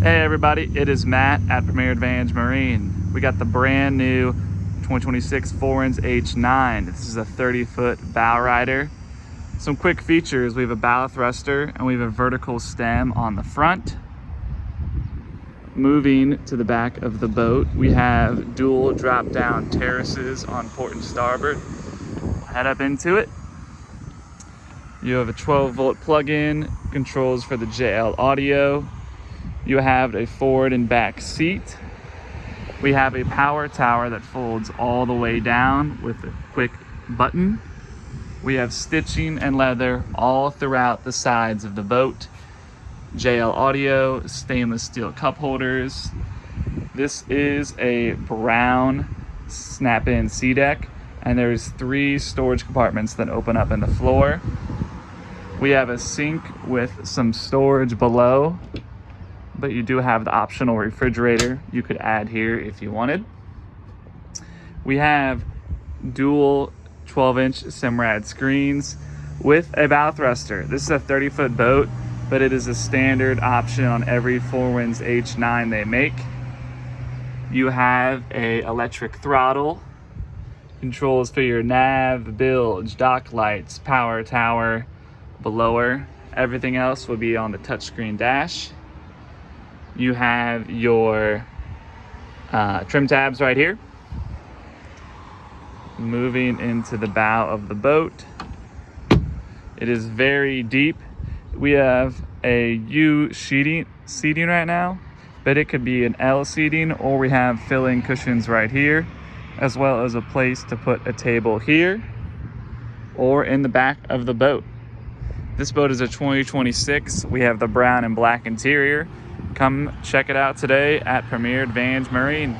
Hey everybody, it is Matt at Premier Advantage Marine. We got the brand new 2026 4-inch H9. This is a 30-foot bow rider. Some quick features: we have a bow thruster and we have a vertical stem on the front. Moving to the back of the boat, we have dual drop-down terraces on port and starboard. Head up into it. You have a 12-volt plug-in, controls for the JL audio. You have a forward and back seat. We have a power tower that folds all the way down with a quick button. We have stitching and leather all throughout the sides of the boat. JL audio, stainless steel cup holders. This is a brown snap-in sea deck, and there's 3 storage compartments that open up in the floor. We have a sink with some storage below, but you do have the optional refrigerator you could add here if you wanted. We have dual 12-inch Simrad screens with a bow thruster. This is a 30-foot boat, but it is a standard option on every 4-winds H9 they make. You have a electric throttle, controls for your nav, bilge, dock lights, power tower, blower. Everything else will be on the touchscreen dash. You have your trim tabs right here. Moving into the bow of the boat. It is very deep. We have a U seating right now, but it could be an L seating, or we have filling cushions right here, as well as a place to put a table here or in the back of the boat. This boat is a 2026. We have the brown and black interior. Come check it out today at Premier Advantage Marine.